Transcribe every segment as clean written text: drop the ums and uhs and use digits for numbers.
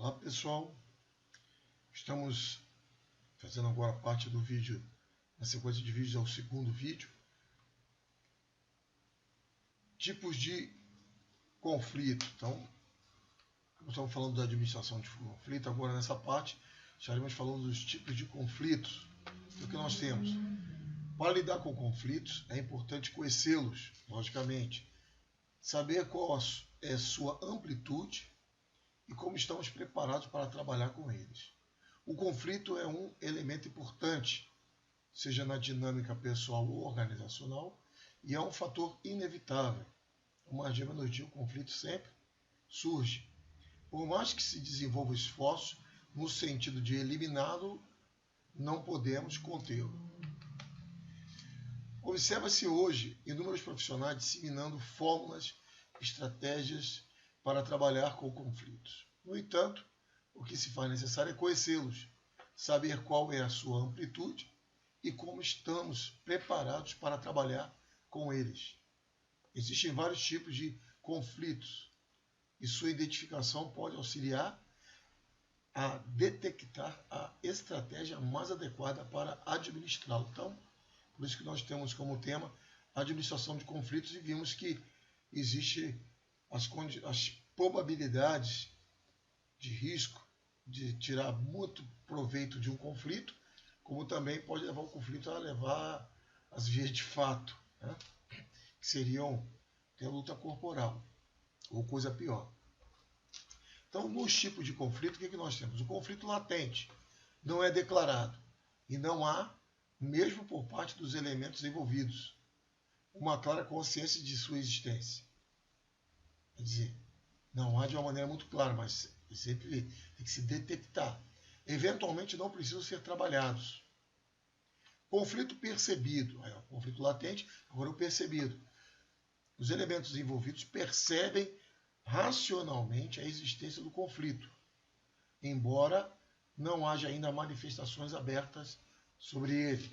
Olá pessoal, estamos fazendo agora parte do vídeo, na sequência de vídeos é o segundo vídeo. Tipos de conflito. Então, estamos falando da administração de conflito, agora nessa parte estaremos falando dos tipos de conflitos. O que nós temos? Para lidar com conflitos é importante conhecê-los, logicamente, saber qual é sua amplitude e como estamos preparados para trabalhar com eles. O conflito é um elemento importante, seja na dinâmica pessoal ou organizacional, e é um fator inevitável. Mais dia menos dia, o conflito sempre surge. Por mais que se desenvolva esforço no sentido de eliminá-lo, não podemos contê-lo. Observa-se hoje inúmeros profissionais disseminando fórmulas, estratégias para trabalhar com conflitos. No entanto, o que se faz necessário é conhecê-los, saber qual é a sua amplitude e como estamos preparados para trabalhar com eles. Existem vários tipos de conflitos e sua identificação pode auxiliar a detectar a estratégia mais adequada para administrá-lo. Então, por isso que nós temos como tema a administração de conflitos e vimos que existe as probabilidades de risco de tirar muito proveito de um conflito, como também pode levar o conflito a levar as vias de fato, né? Que seriam a luta corporal ou coisa pior. Então, nos tipos de conflito, o que nós temos? O conflito latente não é declarado e não há, mesmo por parte dos elementos envolvidos, uma clara consciência de sua existência. Quer dizer, não há de uma maneira muito clara, mas sempre tem que se detectar. Eventualmente não precisam ser trabalhados. Conflito percebido. Aí, conflito latente, agora o percebido. Os elementos envolvidos percebem racionalmente a existência do conflito, embora não haja ainda manifestações abertas sobre ele.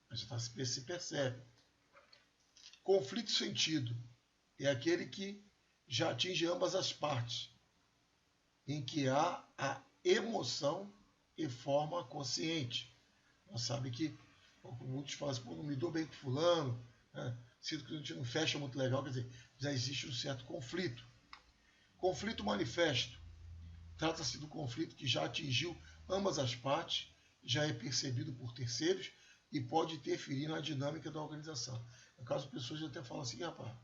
Mas já se percebe. Conflito sentido é aquele que já atinge ambas as partes, em que há a emoção e forma consciente. Nós sabemos que muitos falam assim, não me dou bem com fulano, né? Sinto que a gente não fecha muito legal, quer dizer, já existe um certo conflito. Conflito manifesto. Trata-se do conflito que já atingiu ambas as partes, já é percebido por terceiros e pode interferir na dinâmica da organização. No caso, pessoas até falam assim, rapaz,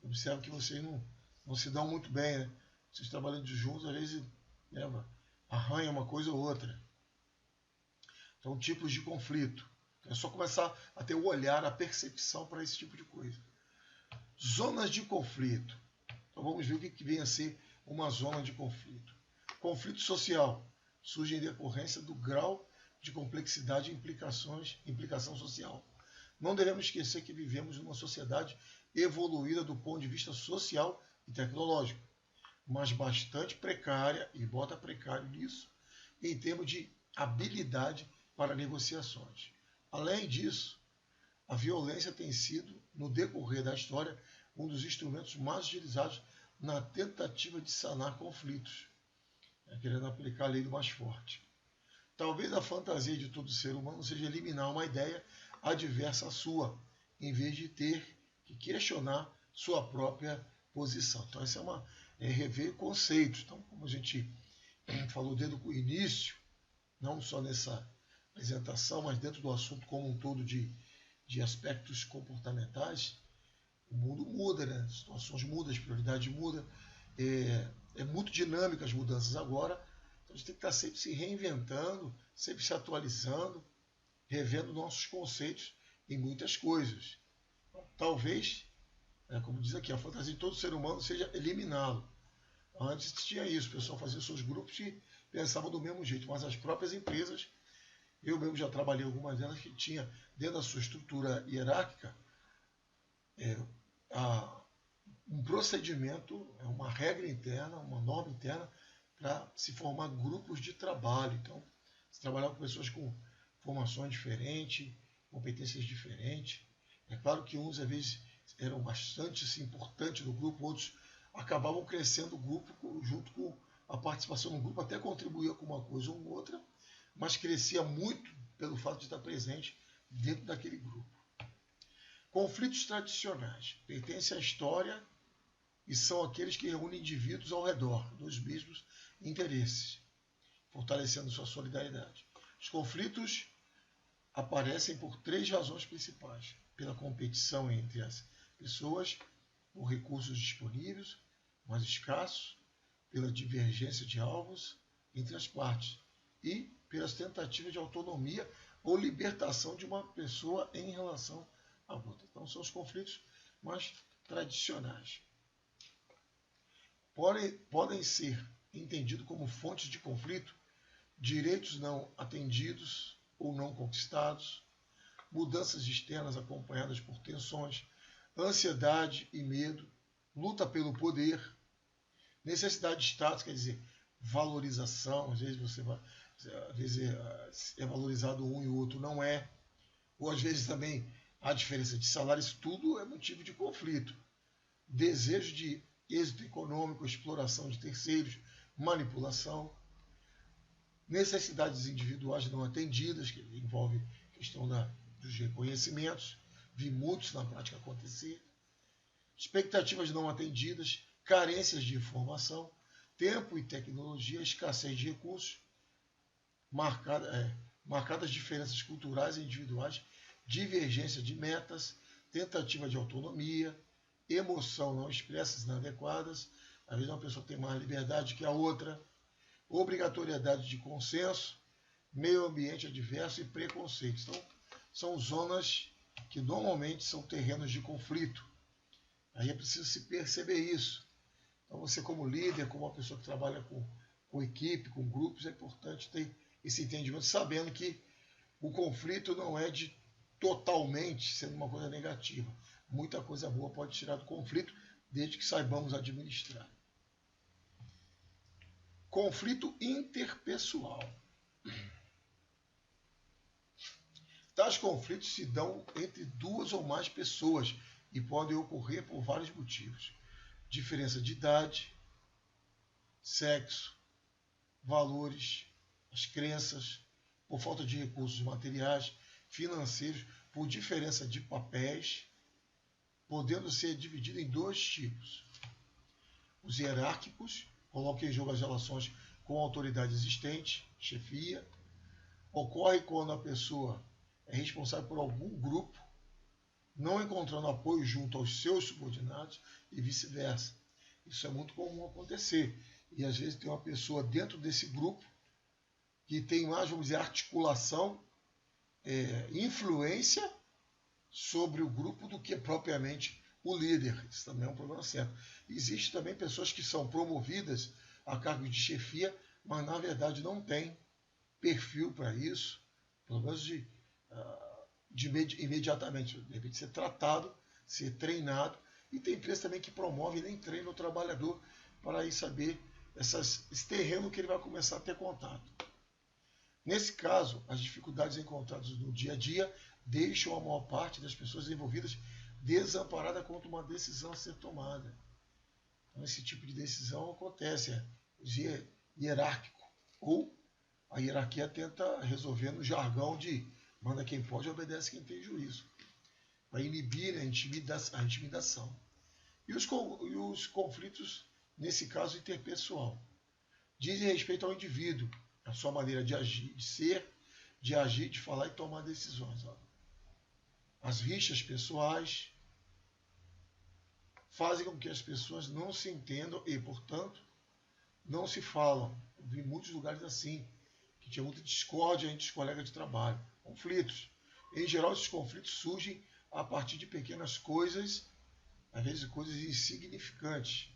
observo que vocês não se dão muito bem, né? Vocês trabalhando juntos, às vezes arranha uma coisa ou outra. Então, tipos de conflito. É só começar a ter o olhar, a percepção para esse tipo de coisa. Zonas de conflito. Então, vamos ver o que vem a ser uma zona de conflito. Conflito social surge em decorrência do grau de complexidade e implicação social. Não devemos esquecer que vivemos numa sociedade evoluída do ponto de vista social e tecnológico, mas bastante precária, e bota precário nisso, em termos de habilidade para negociações. Além disso, a violência tem sido, no decorrer da história, um dos instrumentos mais utilizados na tentativa de sanar conflitos, querendo aplicar a lei do mais forte. Talvez a fantasia de todo ser humano seja eliminar uma ideia adversa à sua, em vez de ter que questionar sua própria posição. Então, essa é rever conceitos. Então, como a gente falou desde o início, não só nessa apresentação, mas dentro do assunto como um todo de aspectos comportamentais, o mundo muda, né? As situações mudam, as prioridades mudam, é muito dinâmica as mudanças agora, então a gente tem que estar sempre se reinventando, sempre se atualizando, revendo nossos conceitos em muitas coisas. Talvez, como diz aqui, a fantasia de todo ser humano seja eliminá-lo. Antes tinha isso, o pessoal fazia seus grupos e pensava do mesmo jeito, mas as próprias empresas, eu mesmo já trabalhei em algumas delas que tinha dentro da sua estrutura hierárquica um procedimento, uma regra interna, uma norma interna para se formar grupos de trabalho. Então, se trabalhar com pessoas com formações diferentes, competências diferentes. É claro que uns, às vezes, eram bastante importantes no grupo, outros acabavam crescendo o grupo junto com a participação no grupo até contribuía com uma coisa ou outra, mas crescia muito pelo fato de estar presente dentro daquele grupo. Conflitos tradicionais pertencem à história e são aqueles que reúnem indivíduos ao redor dos mesmos interesses, fortalecendo sua solidariedade. Os conflitos aparecem por 3 razões principais: pela competição entre as pessoas, por recursos disponíveis, mais escassos, pela divergência de alvos entre as partes e pelas tentativas de autonomia ou libertação de uma pessoa em relação à outra. Então, são os conflitos mais tradicionais. Podem ser entendidos como fontes de conflito direitos não atendidos ou não conquistados, mudanças externas acompanhadas por tensões, ansiedade e medo, luta pelo poder, necessidade de status, quer dizer, valorização, às vezes é valorizado um e o outro não é, ou às vezes também há diferença de salário, isso tudo é motivo de conflito. Desejo de êxito econômico, exploração de terceiros, manipulação, necessidades individuais não atendidas, que envolve a questão dos reconhecimentos, vi muitos na prática acontecer, expectativas não atendidas, carências de informação, tempo e tecnologia, escassez de recursos, marcadas diferenças culturais e individuais, divergência de metas, tentativa de autonomia, emoção não expressas inadequadas, às vezes uma pessoa tem mais liberdade que a outra, obrigatoriedade de consenso, meio ambiente adverso e preconceito. Então, são zonas que normalmente são terrenos de conflito. Aí é preciso se perceber isso. Então, você como líder, como uma pessoa que trabalha com equipe, com grupos, é importante ter esse entendimento, sabendo que o conflito não é de totalmente sendo uma coisa negativa. Muita coisa boa pode tirar do conflito, desde que saibamos administrar. Conflito interpessoal. Tais conflitos se dão entre 2 ou mais pessoas e podem ocorrer por vários motivos. Diferença de idade, sexo, valores, as crenças, por falta de recursos materiais, financeiros, por diferença de papéis, podendo ser dividido em 2 tipos. Os hierárquicos colocam em jogo as relações com a autoridade existente, chefia. Ocorre quando a pessoa é responsável por algum grupo, não encontrando apoio junto aos seus subordinados e vice-versa. Isso é muito comum acontecer. E às vezes tem uma pessoa dentro desse grupo que tem mais, vamos dizer, articulação, influência sobre o grupo do que propriamente o líder. Isso também é um problema certo. Existem também pessoas que são promovidas a cargo de chefia, mas na verdade não têm perfil para isso, pelo menos imediatamente. De repente ser tratado, ser treinado. E tem empresa também que promove e nem treina o trabalhador para ir saber esse terreno que ele vai começar a ter contato. Nesse caso, as dificuldades encontradas no dia a dia deixam a maior parte das pessoas envolvidas desamparada quanto uma decisão a ser tomada. Então, esse tipo de decisão acontece, hierárquico, ou a hierarquia tenta resolver no jargão de manda quem pode, obedece quem tem juízo, para inibir a intimidação. E os conflitos, nesse caso interpessoal, dizem respeito ao indivíduo, a sua maneira de agir, de ser, de agir, de falar e tomar decisões. As rixas pessoais fazem com que as pessoas não se entendam e, portanto, não se falam. Eu vi muitos lugares assim, que tinha muita discórdia entre os colegas de trabalho. Conflitos. Em geral, esses conflitos surgem a partir de pequenas coisas, às vezes coisas insignificantes,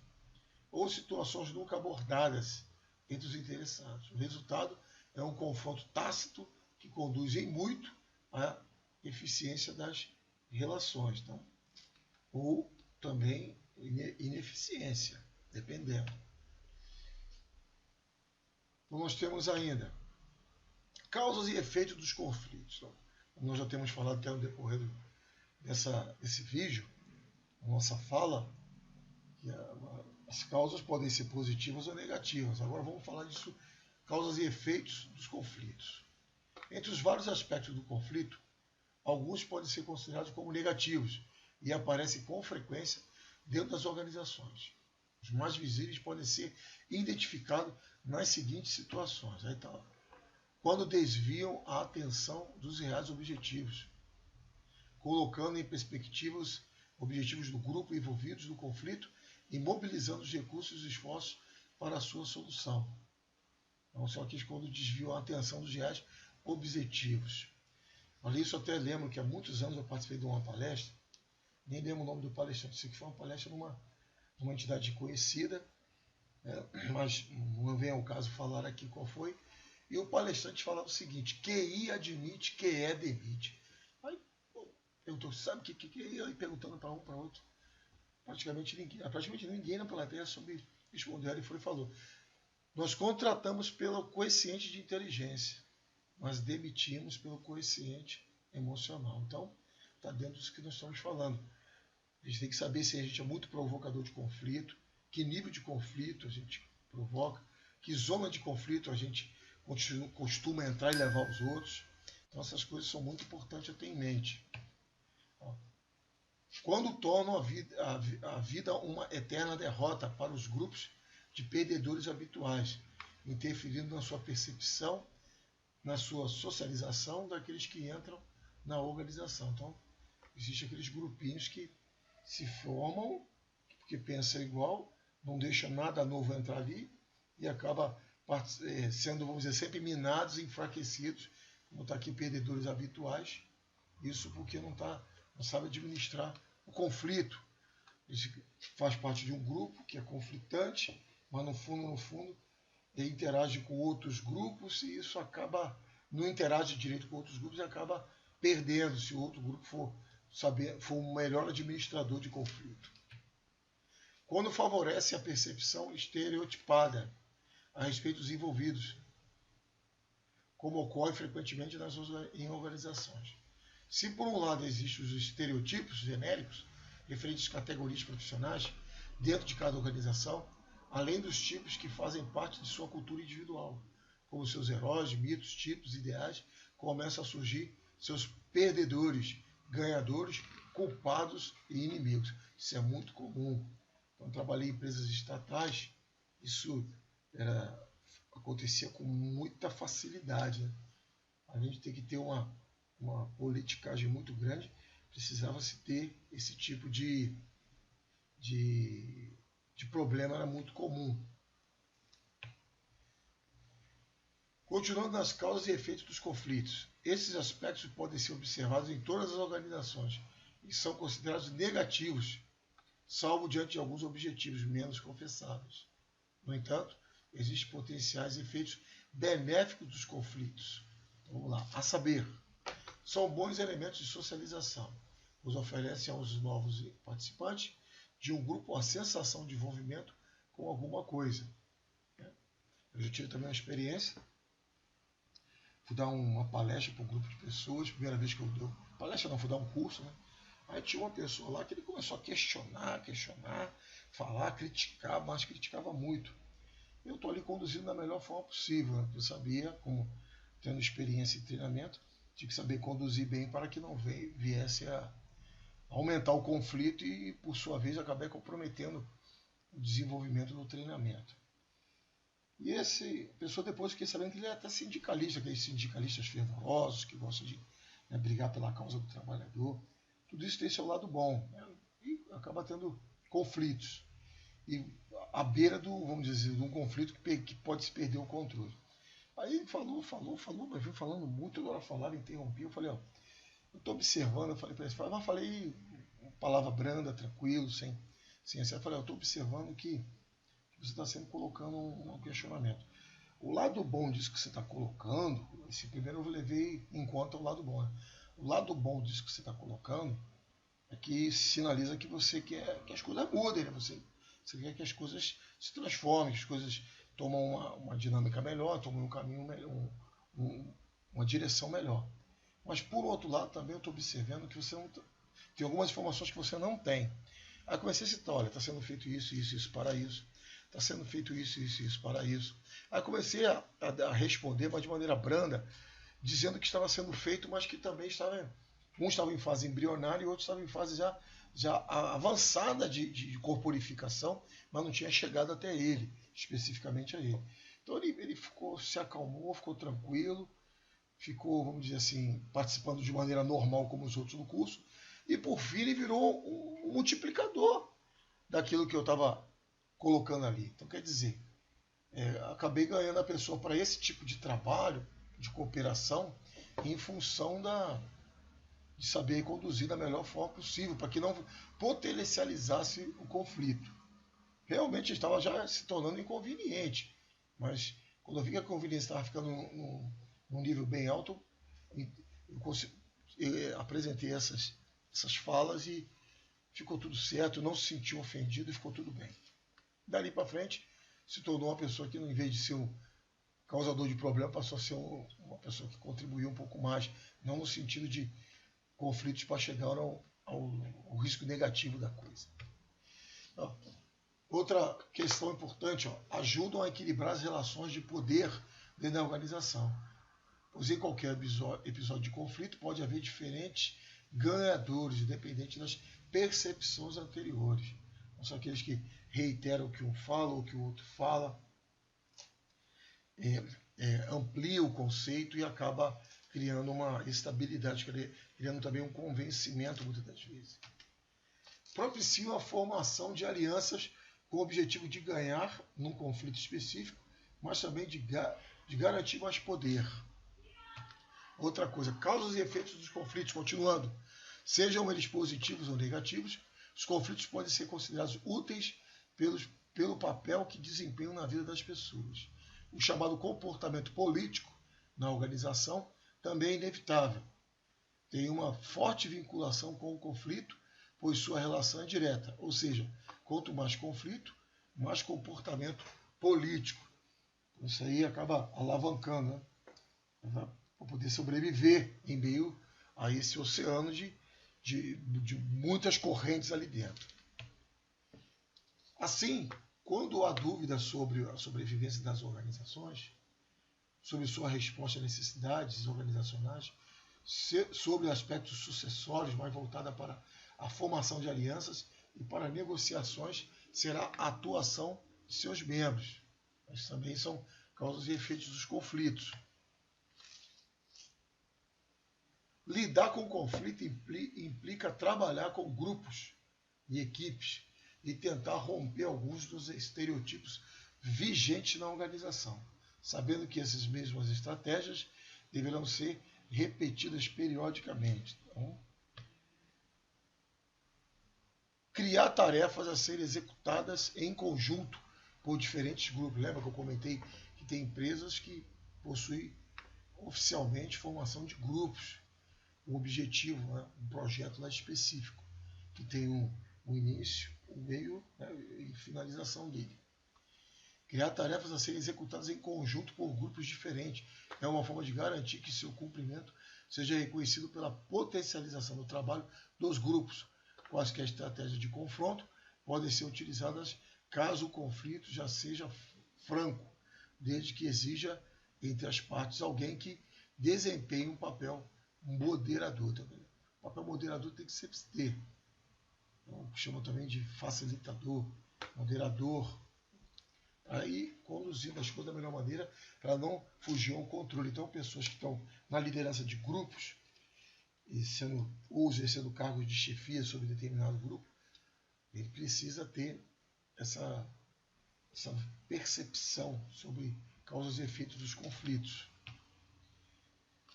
ou situações nunca abordadas entre os interessados. O resultado é um confronto tácito que conduz em muito à eficiência das relações. Então, ou também ineficiência, dependendo. Então, nós temos ainda causas e efeitos dos conflitos. Então, nós já temos falado até no decorrer desse vídeo, a nossa fala, que a As causas podem ser positivas ou negativas. Agora vamos falar disso, causas e efeitos dos conflitos. Entre os vários aspectos do conflito, alguns podem ser considerados como negativos e aparecem com frequência dentro das organizações. Os mais visíveis podem ser identificados nas seguintes situações. Aí tá lá. Quando desviam a atenção dos reais objetivos, colocando em perspectivas objetivos do grupo envolvidos no conflito e mobilizando os recursos e esforços para a sua solução. Então, são aqueles quando desviam a atenção dos reais objetivos. Olha, isso até lembro que há muitos anos eu participei de uma palestra, nem lembro o nome do palestrante, isso aqui foi uma palestra numa entidade conhecida, mas não vem ao caso falar aqui qual foi, e o palestrante falava o seguinte: QI admite, QE demite. Aí perguntou, sabe o que é? Aí perguntando para um, para outro. Praticamente ninguém na plateia soube responder. Ele foi e falou: nós contratamos pelo coeficiente de inteligência, mas demitimos pelo coeficiente emocional. Então, está dentro disso que nós estamos falando. A gente tem que saber se a gente é muito provocador de conflito, que nível de conflito a gente provoca, que zona de conflito a gente costuma entrar e levar os outros. Então, essas coisas são muito importantes a ter em mente. Quando tornam a vida uma eterna derrota para os grupos de perdedores habituais, interferindo na sua percepção, na sua socialização daqueles que entram na organização. Então, existem aqueles grupinhos que se formam, porque pensam igual, não deixa nada novo entrar ali e acaba sendo, vamos dizer, sempre minados, enfraquecidos, como está aqui, perdedores habituais. Isso porque não sabe administrar o conflito. Isso faz parte de um grupo que é conflitante, mas no fundo, ele interage com outros grupos e isso acaba, não interage direito com outros grupos e acaba perdendo se o outro grupo for um melhor administrador de conflito. Quando favorece a percepção estereotipada a respeito dos envolvidos, como ocorre frequentemente em organizações. Se por um lado existem os estereotipos genéricos, referentes às categorias profissionais, dentro de cada organização, além dos tipos que fazem parte de sua cultura individual, como seus heróis, mitos, tipos, ideais, começam a surgir seus perdedores, ganhadores, culpados e inimigos. Isso é muito comum. Quando trabalhei em empresas estatais, isso acontecia com muita facilidade. Né? A gente tem que ter uma politicagem muito grande, precisava-se ter esse tipo de problema, era muito comum. Continuando nas causas e efeitos dos conflitos. Esses aspectos podem ser observados em todas as organizações e são considerados negativos, salvo diante de alguns objetivos menos confessáveis. No entanto, existem potenciais efeitos benéficos dos conflitos. Então, vamos lá. A saber, são bons elementos de socialização, pois oferecem aos novos participantes de um grupo a sensação de envolvimento com alguma coisa. Eu já tive também uma experiência, fui dar uma palestra para um grupo de pessoas, primeira vez que eu dei palestra, não, fui dar um curso, né? Aí tinha uma pessoa lá que ele começou a questionar, falar, criticar, mas criticava muito. Eu estou ali conduzindo da melhor forma possível, né? Eu sabia, como tendo experiência em treinamento, tinha que saber conduzir bem para que não viesse a aumentar o conflito e, por sua vez, acabar comprometendo o desenvolvimento do treinamento. E essa pessoa depois fiquei sabendo que ele é até sindicalista, aqueles sindicalistas fervorosos que gostam de brigar pela causa do trabalhador. Tudo isso tem seu lado bom, né? E acaba tendo conflitos. E à beira vamos dizer, de um conflito que pode se perder o controle. Aí ele falou, mas veio falando muito, agora falava, interrompi, eu falei, eu estou observando, eu falei para ele, mas falei palavra branda, tranquilo, sem eu falei, eu estou observando que você está sempre colocando um questionamento. O lado bom disso que você está colocando, esse primeiro eu levei em conta o lado bom. Né? O lado bom disso que você está colocando é que sinaliza que você quer que as coisas mudem, né? Você quer que as coisas se transformem, que as coisas tomam uma dinâmica melhor, tomam um caminho melhor, uma direção melhor. Mas por outro lado também eu estou observando que você não tem algumas informações que você não tem. Aí comecei a citar, olha, está sendo feito isso, isso, isso para isso. Está sendo feito isso, isso, isso para isso. Aí comecei a responder, mas de maneira branda, dizendo que estava sendo feito, mas que também estava... Um estava em fase embrionária e outro estava em fase já avançada de corporificação, mas não tinha chegado até ele, especificamente a ele. Então ele se acalmou, ficou tranquilo, ficou, vamos dizer assim, participando de maneira normal como os outros no curso, e por fim ele virou um multiplicador daquilo que eu estava colocando ali. Então quer dizer, acabei ganhando a pessoa para esse tipo de trabalho, de cooperação, em função de saber conduzir da melhor forma possível, para que não potencializasse o conflito. Realmente estava já se tornando inconveniente, mas quando eu vi que a conveniência estava ficando num nível bem alto, eu apresentei essas falas e ficou tudo certo, não se sentiu ofendido e ficou tudo bem. Dali para frente, se tornou uma pessoa que, em vez de ser um causador de problema, passou a ser uma pessoa que contribuiu um pouco mais, não no sentido de conflitos para chegar ao risco negativo da coisa. Outra questão importante, ajudam a equilibrar as relações de poder dentro da organização. Pois em qualquer episódio de conflito pode haver diferentes ganhadores, independente das percepções anteriores. Não são aqueles que reiteram o que um fala ou o que o outro fala, amplia o conceito e acaba criando uma estabilidade, criando também um convencimento muitas das vezes. Propicia a formação de alianças com o objetivo de ganhar num conflito específico, mas também de garantir mais poder. Outra coisa, causas e efeitos dos conflitos, continuando. Sejam eles positivos ou negativos, os conflitos podem ser considerados úteis pelo papel que desempenham na vida das pessoas. O chamado comportamento político na organização também é inevitável. Tem uma forte vinculação com o conflito, pois sua relação é direta. Ou seja, quanto mais conflito, mais comportamento político. Isso aí acaba alavancando, né? Para poder sobreviver em meio a esse oceano de muitas correntes ali dentro. Assim, quando há dúvida sobre a sobrevivência das organizações, sobre sua resposta às necessidades organizacionais, sobre aspectos sucessórios, mais voltada para a formação de alianças e para negociações, será a atuação de seus membros. Mas também são causas e efeitos dos conflitos. Lidar com o conflito implica trabalhar com grupos e equipes e tentar romper alguns dos estereotipos vigentes na organização, sabendo que essas mesmas estratégias deverão ser repetidas periodicamente. Então, criar tarefas a serem executadas em conjunto por diferentes grupos. Lembra que eu comentei que tem empresas que possuem oficialmente formação de grupos, um objetivo, né, um projeto lá específico, que tem um início, um meio, né, e finalização dele. Criar tarefas a serem executadas em conjunto por grupos diferentes é uma forma de garantir que seu cumprimento seja reconhecido pela potencialização do trabalho dos grupos. Quaisquer estratégias de confronto podem ser utilizadas caso o conflito já seja franco, desde que exija entre as partes alguém que desempenhe um papel moderador também. O papel moderador tem que sempre ter. Então, chama também de facilitador, moderador, para ir conduzindo as coisas da melhor maneira, para não fugir ao controle. Então, pessoas que estão na liderança de grupos, ou exercendo cargos de chefia sobre determinado grupo, ele precisa ter essa percepção sobre causas e efeitos dos conflitos.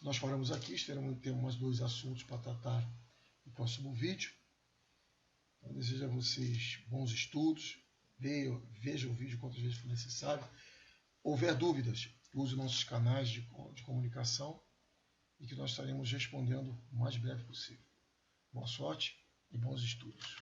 Nós falamos aqui, temos mais 2 assuntos para tratar no próximo vídeo. Então, desejo a vocês bons estudos, vejam o vídeo quantas vezes for necessário. Houver dúvidas, use nossos canais de comunicação e que nós estaremos respondendo o mais breve possível. Boa sorte e bons estudos.